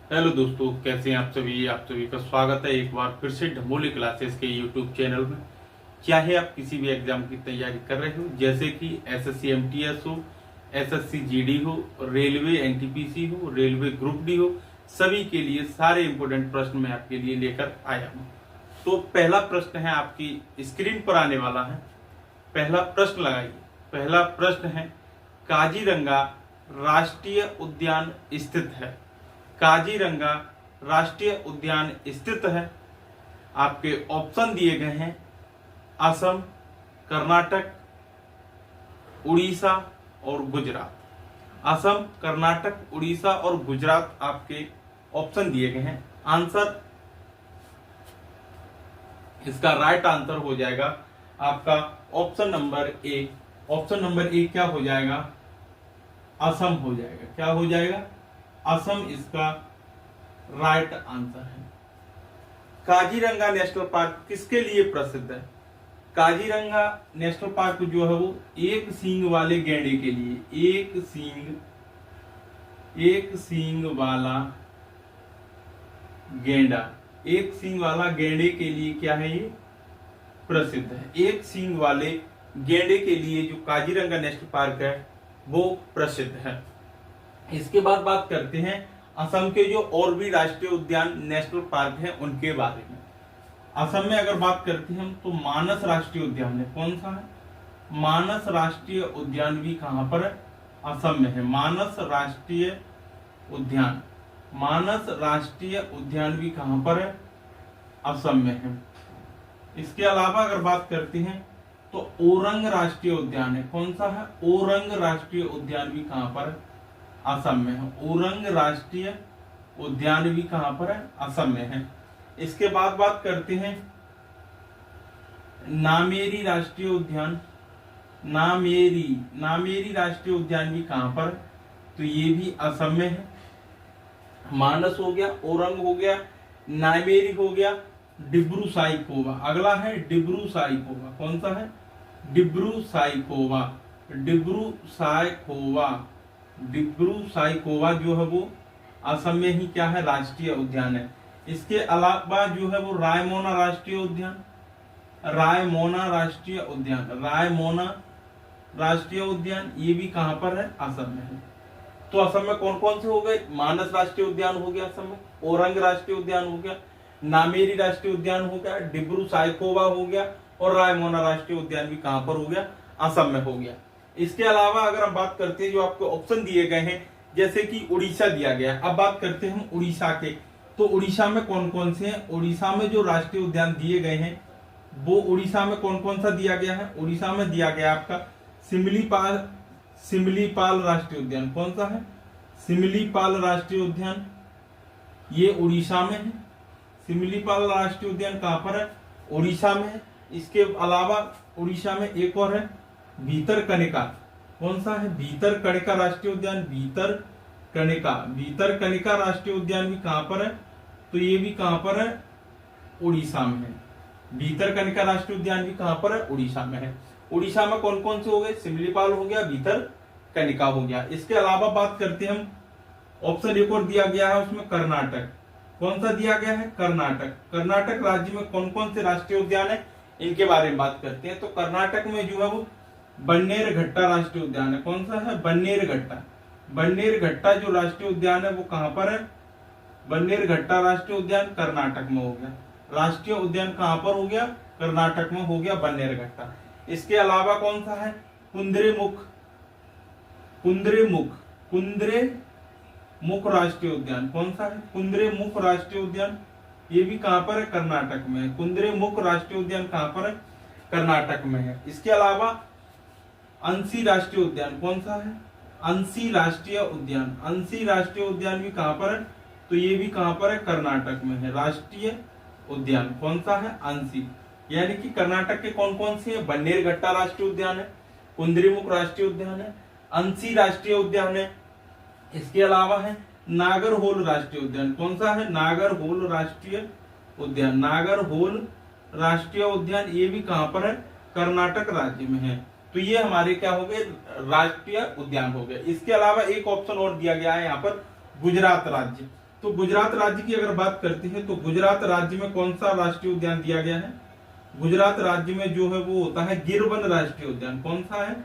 Hello दोस्तों, कैसे हैं आप सभी का स्वागत है एक बार फिर से ढमोली क्लासेस के यूट्यूब चैनल में। चाहे आप किसी भी एग्जाम की तैयारी कर रहे हो, जैसे कि एसएससी एमटीएस हो, एसएससी जीडी हो, रेलवे एनटीपीसी हो, रेलवे ग्रुप डी हो, सभी के लिए सारे इंपोर्टेंट प्रश्न मैं आपके लिए लेकर आया हूँ। तो पहला प्रश्न है, आपकी स्क्रीन पर आने वाला है। पहला प्रश्न लगाइए। पहला प्रश्न है, काजीरंगा राष्ट्रीय उद्यान स्थित है। काजीरंगा राष्ट्रीय उद्यान स्थित है। आपके ऑप्शन दिए गए हैं असम, कर्नाटक, उड़ीसा और गुजरात। असम, कर्नाटक, उड़ीसा और गुजरात आपके ऑप्शन दिए गए हैं। आंसर, इसका राइट आंसर हो जाएगा आपका option number A. Option number A क्या हो जाएगा? असम हो जाएगा। क्या हो जाएगा? असम इसका राइट आंसर है। काजीरंगा नेशनल पार्क किसके लिए प्रसिद्ध है? काजीरंगा नेशनल पार्क जो है वो एक सींग वाले गैंडे के लिए, एक सींग वाला गेंडा, एक सींग वाला गेंडे के लिए क्या है, ये प्रसिद्ध है। एक सींग वाले गेंडे के लिए जो काजीरंगा नेशनल पार्क है वो प्रसिद्ध है। इसके बाद बात करते हैं असम के जो और भी राष्ट्रीय उद्यान नेशनल पार्क हैं उनके बारे में। असम में अगर बात करते हैं हम तो मानस राष्ट्रीय उद्यान है। कौन सा है? मानस राष्ट्रीय उद्यान भी कहां पर है? असम में है। मानस राष्ट्रीय उद्यान, मानस राष्ट्रीय उद्यान भी कहां पर है? असम में है। इसके अलावा अगर बात करते हैं तो ओरंग राष्ट्रीय उद्यान है। कौन सा है? ओरंग राष्ट्रीय उद्यान भी कहां पर है? असम में है। ओरंग राष्ट्रीय उद्यान भी कहां पर है? असम में है। इसके बाद बात करते हैं नामेरी राष्ट्रीय उद्यान। नामेरी राष्ट्रीय उद्यान भी कहां पर है? तो ये भी असम में है। मानस हो गया, ओरंग हो गया, नामेरी हो गया, डिब्रू साइखोवा। अगला है डिब्रू साइखोवा। कौन सा है? डिब्रू साइखोवा। डिब्रू साइखोवा, डिब्रू साइखोवा जो है वो असम में ही क्या है? राष्ट्रीय उद्यान है। इसके अलावा जो है वो रायमोना राष्ट्रीय उद्यान, रायमोना राष्ट्रीय उद्यान, रायमोना राष्ट्रीय उद्यान ये भी कहां पर है? असम में है। तो असम में कौन कौन से हो गए? मानस राष्ट्रीय उद्यान हो गया असम में, ओरंग राष्ट्रीय उद्यान हो गया, नामेरी राष्ट्रीय उद्यान हो गया, डिब्रू साइखोवा हो गया और रायमोना राष्ट्रीय उद्यान भी कहां पर हो गया? असम में हो गया। इसके अलावा अगर हम बात करते हैं जो आपको ऑप्शन दिए गए हैं, जैसे कि उड़ीसा दिया गया है। अब बात करते हैं हम उड़ीसा के, तो उड़ीसा में कौन कौन से हैं? उड़ीसा में जो राष्ट्रीय उद्यान दिए गए हैं वो उड़ीसा में कौन कौन सा दिया गया है? उड़ीसा में दिया गया आपका सिमलीपाल राष्ट्रीय उद्यान। कौन सा है? सिमलीपाल राष्ट्रीय उद्यान, ये उड़ीसा में है। सिमलीपाल राष्ट्रीय उद्यान कहां पर है? उड़ीसा में है। इसके अलावा उड़ीसा में एक और है भीतरकनिका। कौन सा है? भीतरकनिका राष्ट्रीय उद्यान। भीतरकनिका राष्ट्रीय उद्यान भी कहां पर है? तो ये भी कहां पर है? उड़ीसा में है। भीतरकनिका राष्ट्रीय उद्यान भी कहां पर है? उड़ीसा में है। उड़ीसा में कौन कौन से हो गए? सिमलीपाल हो गया, भीतरकनिका हो गया। इसके अलावा बात करते हैं हम, ऑप्शन एक और दिया गया है उसमें कर्नाटक। कौन सा दिया गया है? कर्नाटक। कर्नाटक राज्य में कौन कौन से राष्ट्रीय उद्यान है इनके बारे में बात करते हैं। तो कर्नाटक में जो है वो बन्नेरघट्टा राष्ट्रीय उद्यान है। कौन सा है? बन्नेरघट्टा। बन्नेरघट्टा जो राष्ट्रीय उद्यान है वो कहां पर है? बन्नेरघट्टा राष्ट्रीय उद्यान कर्नाटक में हो गया। राष्ट्रीय उद्यान कहां पर हो गया? कर्नाटक में हो गया बन्नेरघट्टा। इसके अलावा कौन सा है? कुंद्रेमुख राष्ट्रीय उद्यान। कौन सा है? कुंद्रेमुख राष्ट्रीय उद्यान, ये भी कहां पर है? कर्नाटक में है। कुंद्रेमुख राष्ट्रीय उद्यान कहां पर है? कर्नाटक में है। इसके अलावा अंसी राष्ट्रीय उद्यान। कौन सा है? अंसी राष्ट्रीय उद्यान। अंसी राष्ट्रीय उद्यान भी कहां पर है? तो ये भी कहां पर है? कर्नाटक में है। राष्ट्रीय उद्यान कौन सा है? अंसी। यानी कि कर्नाटक के कौन कौन से हैं? बन्नेरघट्टा राष्ट्रीय उद्यान है, कुंद्रेमुख राष्ट्रीय उद्यान है, अंसी राष्ट्रीय उद्यान है। इसके अलावा है नागरहोल राष्ट्रीय उद्यान। कौन सा है? नागरहोल राष्ट्रीय उद्यान। नागरहोल राष्ट्रीय उद्यान ये भी कहां पर है? कर्नाटक राज्य में है। तो ये हमारे क्या हो गए? राष्ट्रीय उद्यान हो गए। इसके अलावा एक ऑप्शन और दिया गया है यहाँ पर, गुजरात राज्य। तो गुजरात राज्य की अगर बात करते हैं तो गुजरात राज्य में कौन सा राष्ट्रीय उद्यान दिया गया है? गुजरात राज्य में जो है वो होता है गिर वन राष्ट्रीय उद्यान। कौन सा है?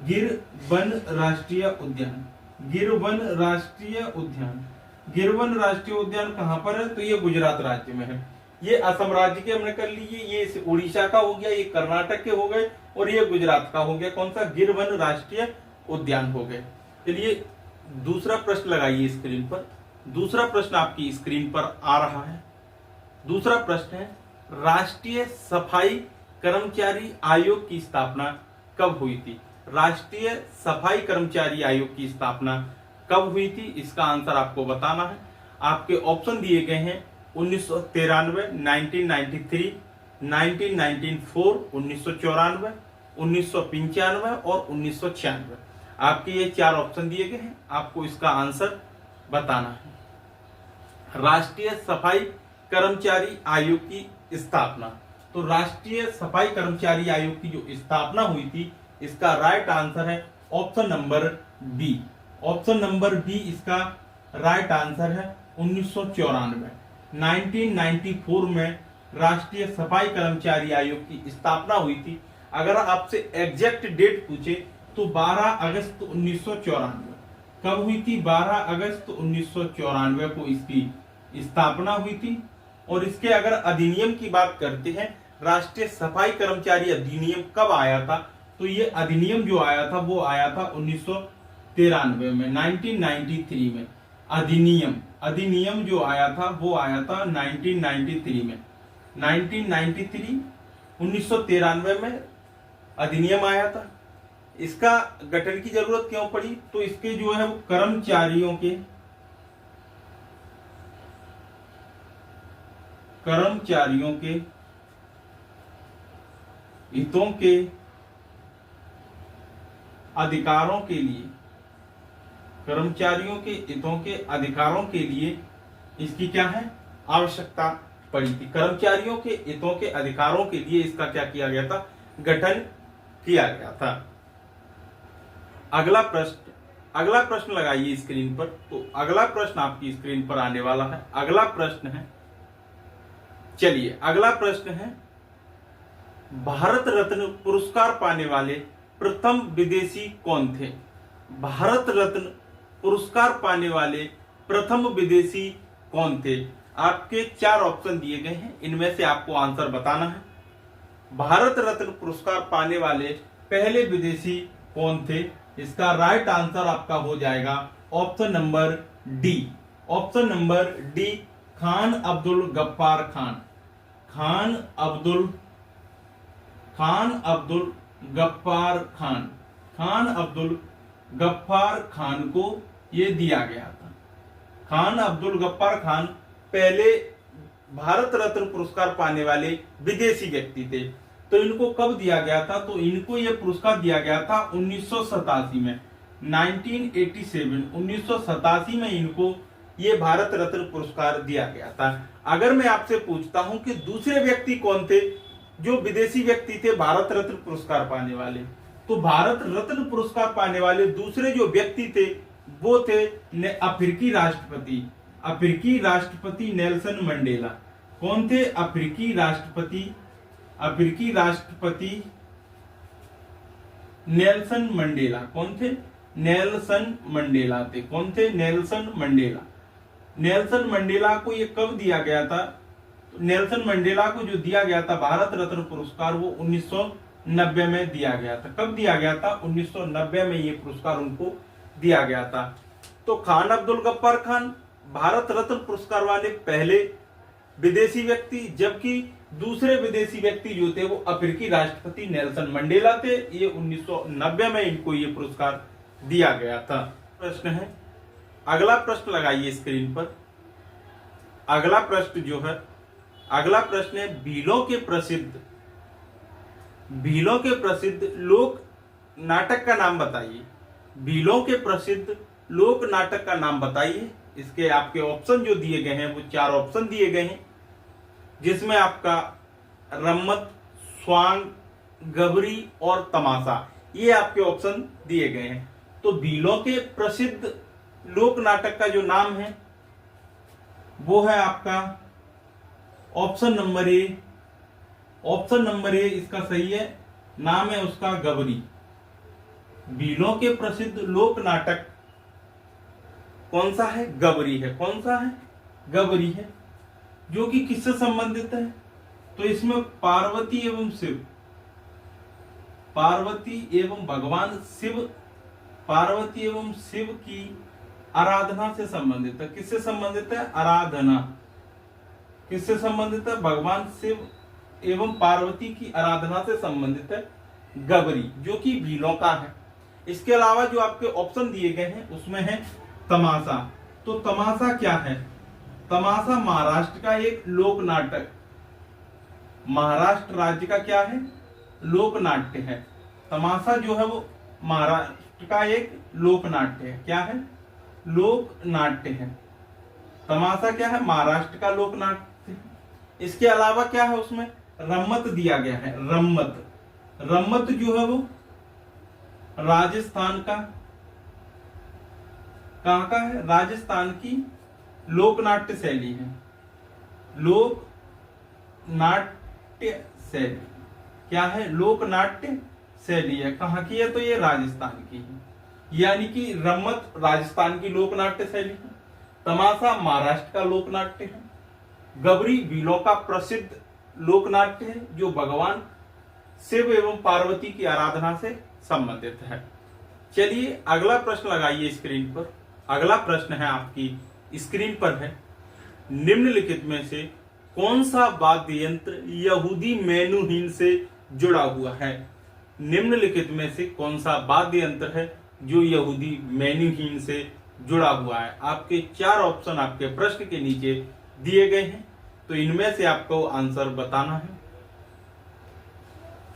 गिर वन राष्ट्रीय उद्यान। गिर वन राष्ट्रीय उद्यान। गिर वन राष्ट्रीय उद्यान कहां पर है? तो ये गुजरात राज्य में है। ये असम राज्य के हमने कर लिए, ये उड़ीसा का हो गया, ये कर्नाटक के हो गए और ये गुजरात का हो गया। कौन सा? गिर वन राष्ट्रीय उद्यान हो गए। चलिए दूसरा प्रश्न लगाइए स्क्रीन पर। दूसरा प्रश्न आपकी स्क्रीन पर आ रहा है। दूसरा प्रश्न है, राष्ट्रीय सफाई कर्मचारी आयोग की स्थापना कब हुई थी? राष्ट्रीय सफाई कर्मचारी आयोग की स्थापना कब हुई थी? इसका आंसर आपको बताना है। आपके ऑप्शन दिए गए हैं 1993, 1993, 1994, 1994, 1995 और 1996। आपके ये 4 ऑप्शन दिए गए हैं, आपको इसका आंसर बताना है। राष्ट्रीय सफाई कर्मचारी आयोग की स्थापना, तो राष्ट्रीय सफाई कर्मचारी आयोग की जो स्थापना हुई थी, इसका राइट आंसर है option number B. Option number B इसका राइट आंसर है 1994। 1994 में राष्ट्रीय सफाई कर्मचारी आयोग की स्थापना हुई थी। अगर आपसे एग्जैक्ट डेट पूछे तो 12 अगस्त 1994। कब हुई थी? 12 अगस्त 1994 को इसकी स्थापना हुई थी। और इसके अगर अधिनियम की बात करते हैं, राष्ट्रीय सफाई कर्मचारी अधिनियम कब आया था? तो ये अधिनियम जो आया था वो आया था 1993 में, 1993 में। अधिनियम जो आया था वो आया था 1993 में। 1993 में अधिनियम आया था। इसका गठन की जरूरत क्यों पड़ी? तो इसके जो है वो कर्मचारियों के हितों के अधिकारों के लिए, कर्मचारियों के हितों के अधिकारों के लिए इसकी क्या है? आवश्यकता पड़ी थी। कर्मचारियों के हितों के अधिकारों के लिए इसका क्या किया गया था? गठन किया गया था। अगला प्रश्न लगाइए स्क्रीन पर। तो अगला प्रश्न आपकी स्क्रीन पर आने वाला है। अगला प्रश्न है, चलिए अगला प्रश्न है, भारत रत्न पुरस्कार पाने वाले प्रथम विदेशी कौन थे? भारत रत्न पुरस्कार पाने वाले प्रथम विदेशी कौन थे? आपके 4 ऑप्शन दिए गए हैं, इनमें से आपको आंसर बताना है। भारत रत्न पुरस्कार पाने वाले पहले विदेशी कौन थे? इसका राइट आंसर आपका हो जाएगा option number D. Option number D, Khan Abdul Ghaffar Khan. Khan Abdul Ghaffar Khan. Khan Abdul Ghaffar Khan को ये दिया गया था। खान अब्दुल गफ्फार खान पहले भारत रत्न पुरस्कार पाने वाले विदेशी व्यक्ति थे। तो इनको कब दिया गया था? तो इनको यह पुरस्कार दिया गया था 1987 में, 1987 में इनको ये भारत रत्न पुरस्कार दिया गया था। अगर मैं आपसे पूछता हूं कि दूसरे व्यक्ति कौन थे जो विदेशी व्यक्ति थे भारत रत्न पुरस्कार पाने वाले, तो भारत रत्न पुरस्कार पाने वाले दूसरे जो व्यक्ति थे वो थे अफ्रीकी राष्ट्रपति नेल्सन मंडेला। कौन थे? अफ्रीकी राष्ट्रपति नेल्सन मंडेला। कौन थे? नेल्सन मंडेला थे। कौन थे? Nelson Mandela. नेल्सन मंडेला को ये कब दिया गया था? नेल्सन मंडेला को जो दिया गया था भारत रत्न पुरस्कार वो 1990 में दिया गया था। कब दिया गया था? 1990 में ये पुरस्कार उनको दिया गया था। तो खान अब्दुल गफ्फार खान भारत रत्न पुरस्कार वाले पहले विदेशी व्यक्ति, जबकि दूसरे विदेशी व्यक्ति जो थे वो अफ्रीकी राष्ट्रपति नेल्सन मंडेला थे। ये 1990 में इनको ये पुरस्कार दिया गया था। प्रश्न है, अगला प्रश्न लगाइए स्क्रीन पर। अगला प्रश्न है भीलों के प्रसिद्ध लोक नाटक का नाम बताइए। भीलों के प्रसिद्ध लोक नाटक का नाम बताइए। इसके आपके ऑप्शन जो दिए गए हैं वो 4 ऑप्शन दिए गए हैं, जिसमें आपका रम्मत, स्वांग, गबरी और तमाशा, ये आपके ऑप्शन दिए गए हैं। तो भीलों के प्रसिद्ध लोक नाटक का जो नाम है वो है आपका option number A. Option number A इसका सही है। नाम है उसका गबरी। भीलों के प्रसिद्ध लोक नाटक कौन सा है? गबरी है। कौन सा है? गबरी है। जो कि किससे संबंधित है? तो इसमें पार्वती एवं शिव, पार्वती एवं भगवान शिव, पार्वती एवं शिव की आराधना से संबंधित है। किससे संबंधित है? आराधना। किससे संबंधित है? भगवान शिव एवं पार्वती की आराधना से संबंधित है गबरी, जो कि भीलों का है। इसके अलावा जो आपके ऑप्शन दिए गए हैं उसमें है तमाशा। तो तमाशा क्या है? तमाशा महाराष्ट्र का एक लोक नाटक, महाराष्ट्र राज्य का क्या है? लोक नाट्य है। तमाशा जो है वो महाराष्ट्र का एक लोक नाट्य है। क्या है? लोक नाट्य है। तमाशा क्या है? महाराष्ट्र का लोक नाट्य है। इसके अलावा क्या है उसमें? रम्मत दिया गया है। रम्मत, रम्मत जो है वो राजस्थान का, कहां का है? राजस्थान की लोक नाट्य शैली है। लोक नाट्य शैली क्या है? लोक नाट्य शैली है। कहां की है? तो ये राजस्थान की है। यानी कि रम्मत राजस्थान की लोक नाट्य शैली है, तमाशा महाराष्ट्र का लोक नाट्य है, गबरी भीलों का प्रसिद्ध लोक नाट्य है जो भगवान शिव एवं पार्वती की आराधना से संबंधित है। चलिए अगला प्रश्न लगाइए स्क्रीन पर। अगला प्रश्न है आपकी स्क्रीन पर है, निम्नलिखित में से कौन सा वाद्य यंत्र यहूदी मेनुहीन से जुड़ा हुआ है? निम्नलिखित में से कौन सा वाद्य यंत्र है जो यहूदी मेनुहीन से जुड़ा हुआ है? आपके 4 ऑप्शन आपके प्रश्न के नीचे दिए गए हैं, तो इनमें से आपको आंसर बताना है।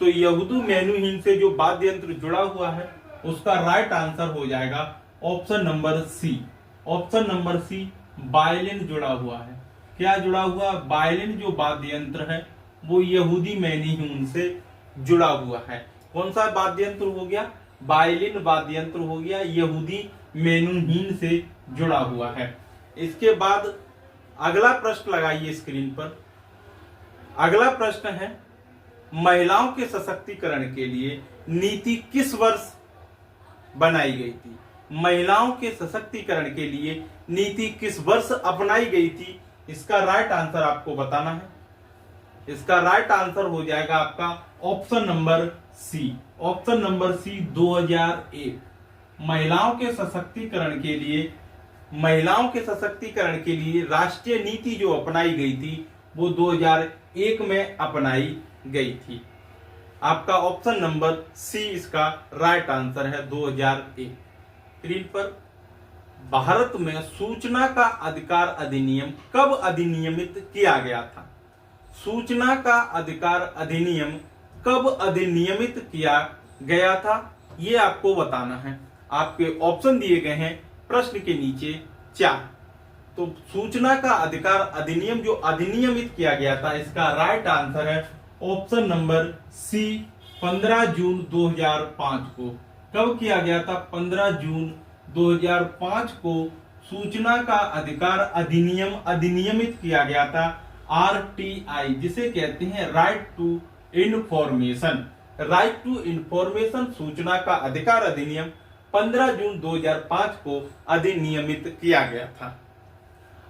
तो यहूदी मेनुहीन से जो वाद्य यंत्र जुड़ा हुआ है उसका राइट आंसर हो जाएगा option number C. Option number C, violin जुड़ा हुआ है। क्या जुड़ा हुआ? वायलिन जो वाद्य यंत्र है वो यहूदी मेनुहीन से जुड़ा हुआ है। कौन सा वाद्य यंत्र हो गया? वायलिन वाद्य यंत्र हो गया, यहूदी मेनुहीन से जुड़ा हुआ है। इसके बाद अगला प्रश्न लगाइए स्क्रीन पर। अगला प्रश्न है, महिलाओं के सशक्तिकरण के लिए नीति किस वर्ष बनाई गई थी? महिलाओं के सशक्तिकरण के लिए नीति किस वर्ष अपनाई गई थी? इसका राइट आंसर आपको बताना है। इसका राइट आंसर हो जाएगा आपका option number C. Option number C 2001। महिलाओं के सशक्तिकरण के लिए, महिलाओं के सशक्तिकरण के लिए राष्ट्रीय नीति जो अपनाई गई थी वो 2001 में अपनाई गई थी। आपका ऑप्शन नंबर सी इसका राइट आंसर है 2001। स्क्रीन पर, भारत में सूचना का अधिकार अधिनियम कब अधिनियमित किया गया था? सूचना का अधिकार अधिनियम कब अधिनियमित किया गया था? ये आपको बताना है। आपके ऑप्शन दिए गए हैं प्रश्न के नीचे 4। तो सूचना का अधिकार अधिनियम जो अधिनियमित किया गया था, इसका राइट आंसर है ऑप्शन नंबर सी 15 जून 2005 को। कब किया गया था? 15 जून 2005 को सूचना का अधिकार अधिनियम अधिनियमित किया गया था। RTI जिसे कहते हैं right to information. Right to information सूचना का अधिकार अधिनियम 15 जून 2005 को अधिनियमित किया गया था।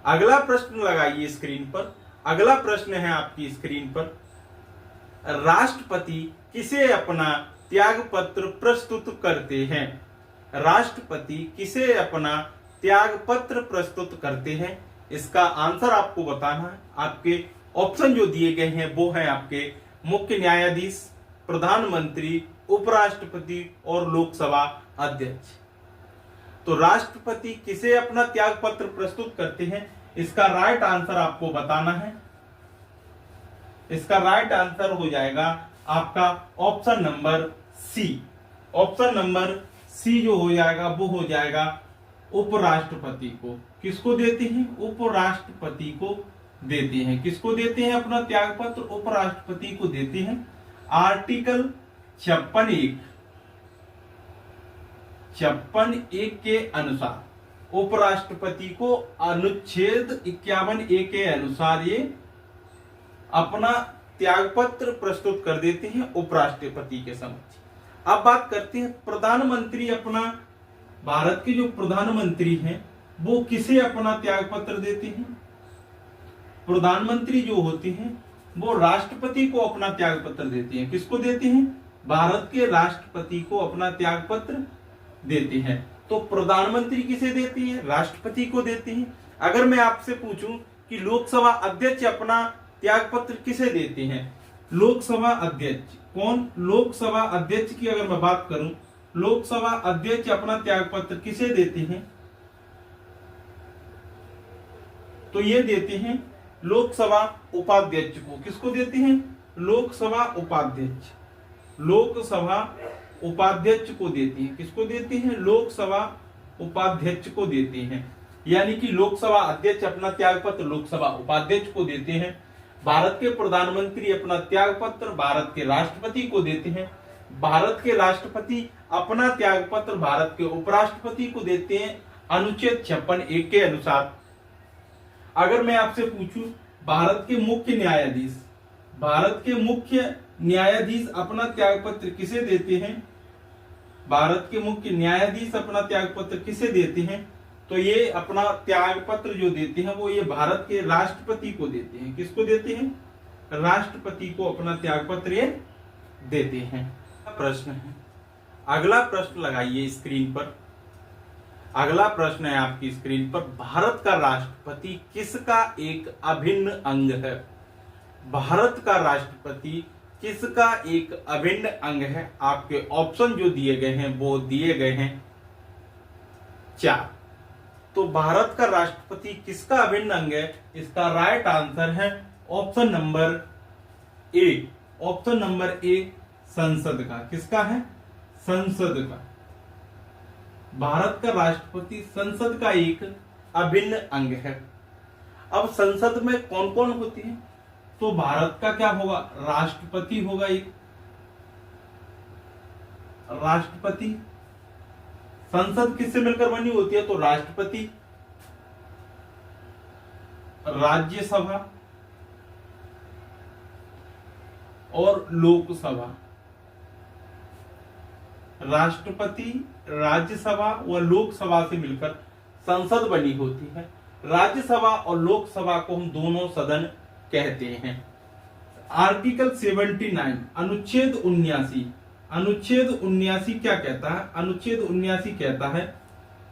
अगला प्रश्न लगाइए स्क्रीन पर। अगला प्रश्न है आपकी स्क्रीन पर, राष्ट्रपति किसे अपना त्याग पत्र प्रस्तुत करते हैं? राष्ट्रपति किसे अपना त्याग पत्र प्रस्तुत करते हैं? इसका आंसर आपको बताना है। आपके ऑप्शन जो दिए गए हैं वो है आपके मुख्य न्यायाधीश, प्रधानमंत्री, उपराष्ट्रपति और लोकसभा अध्यक्ष। तो राष्ट्रपति किसे अपना त्याग पत्र प्रस्तुत करते हैं, इसका राइट आंसर आपको बताना है। इसका राइट आंसर हो जाएगा आपका option number C. Option number C जो हो जाएगा वो हो जाएगा उपराष्ट्रपति को। किसको देते हैं? उपराष्ट्रपति को देते हैं। किसको देते हैं अपना त्याग पत्र? उपराष्ट्रपति को देते हैं। आर्टिकल 56(1) के अनुसार, उपराष्ट्रपति को अनुच्छेद 51A के अनुसार ये अपना त्यागपत्र प्रस्तुत कर देते हैं उपराष्ट्रपति के समक्ष। अब बात करते हैं प्रधानमंत्री अपना, भारत के जो प्रधानमंत्री हैं वो किसे अपना त्यागपत्र देते हैं? प्रधानमंत्री जो होते हैं वो राष्ट्रपति को अपना त्यागपत्र देते हैं। किसको देते हैं? भारत के राष्ट्रपति को अपना त्यागपत्र देते हैं। तो प्रधानमंत्री किसे देती है? राष्ट्रपति को देती है। अगर मैं आपसे पूछूं कि लोकसभा अध्यक्ष अपना त्यागपत्र किसे देते हैं? लोकसभा अध्यक्ष कौन? लोकसभा अध्यक्ष की अगर मैं बात करूं, लोकसभा अध्यक्ष अपना त्यागपत्र किसे देते हैं? तो ये देते हैं लोकसभा उपाध्यक्ष को। किसको देते हैं? लोकसभा उपाध्यक्ष। लोकसभा उपाध्यक्ष को देते हैं। किसको देते हैं? लोकसभा उपाध्यक्ष को देते हैं। यानी कि लोकसभा अध्यक्ष अपना त्यागपत्र लोकसभा उपाध्यक्ष को देते हैं। भारत के प्रधानमंत्री अपना त्यागपत्र भारत के राष्ट्रपति को देते हैं। भारत के राष्ट्रपति अपना त्यागपत्र भारत के उपराष्ट्रपति को देते हैं अनुच्छेद 56A के अनुसार। अगर मैं आपसे पूछूं भारत के मुख्य न्यायाधीश, भारत के मुख्य न्यायाधीश अपना त्यागपत्र किसे देते हैं? भारत के मुख्य न्यायाधीश अपना त्यागपत्र किसे देते हैं? तो ये अपना त्यागपत्र जो देते हैं वो ये भारत के राष्ट्रपति को देते हैं। किसको देते हैं? राष्ट्रपति को अपना त्यागपत्र ये देते हैं। प्रश्न है, अगला प्रश्न लगाइए स्क्रीन पर। अगला प्रश्न है आपकी स्क्रीन पर, भारत का राष्ट्रपति किसका एक अभिन्न अंग है? भारत का राष्ट्रपति किसका एक अभिन्न अंग है? आपके ऑप्शन जो दिए गए हैं वो दिए गए हैं 4। तो भारत का राष्ट्रपति किसका अभिन्न अंग है? इसका राइट आंसर है option number A. Option number A संसद का। किसका है? संसद का। भारत का राष्ट्रपति संसद का एक अभिन्न अंग है। अब संसद में कौन कौन होती है? तो भारत का क्या होगा? राष्ट्रपति होगा एक। राष्ट्रपति। संसद किससे मिलकर बनी होती है? तो राष्ट्रपति, राज्यसभा और लोकसभा। राष्ट्रपति, राज्यसभा व लोकसभा से मिलकर संसद बनी होती है। राज्यसभा और लोकसभा को हम दोनों सदन कहते हैं। आर्टिकल 79 अनुच्छेद 79, अनुच्छेद 79 क्या कहता है? अनुच्छेद 79 कहता है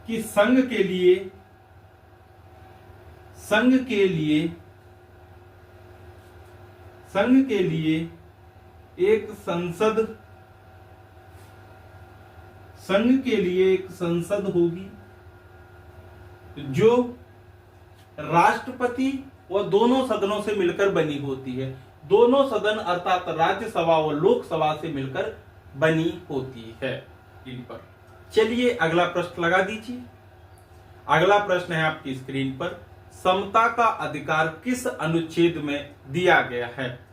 कि संघ के लिए एक संसद होगी जो राष्ट्रपति व दोनों सदनों से मिलकर बनी होती है। दोनों सदन अर्थात राज्यसभा व लोकसभा से मिलकर बनी होती है। इन पर चलिए अगला प्रश्न लगा दीजिए। अगला प्रश्न है आपकी स्क्रीन पर, समता का अधिकार किस अनुच्छेद में दिया गया है?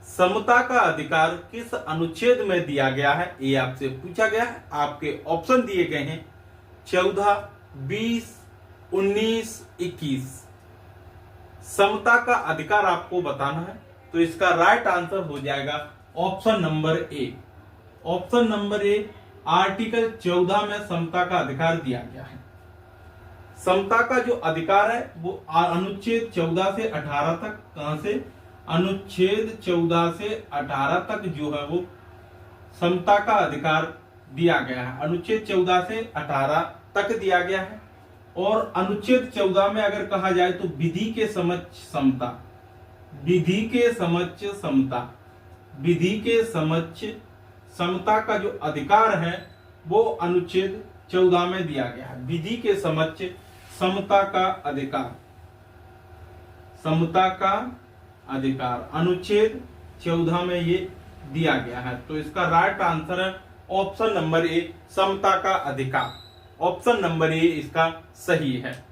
समता का अधिकार किस अनुच्छेद में दिया गया है? ये आपसे पूछा गया है। आपके ऑप्शन दिए गए हैं 14, 20, 19, 21। समता का अधिकार आपको बताना है तो इसका राइट आंसर हो जाएगा option number A. Option number A, article 14 में समता का अधिकार दिया गया है। समता का जो अधिकार है वो अनुच्छेद 14 से 18 तक, कहां से? अनुच्छेद 14 से 18 तक जो है वो समता का अधिकार दिया गया है। अनुच्छेद 14 से 18 तक दिया गया है। और अनुच्छेद 14 में अगर कहा जाए तो विधि के समक्ष समता, विधि के समक्ष समता, विधि के समक्ष समता का जो अधिकार है वो अनुच्छेद 14 में दिया गया है। विधि के समक्ष समता का अधिकार, समता का अधिकार अनुच्छेद 14 में ये दिया गया है। तो इसका राइट आंसर है ऑप्शन नंबर ए, समता का अधिकार। ऑप्शन नंबर ए इसका सही है।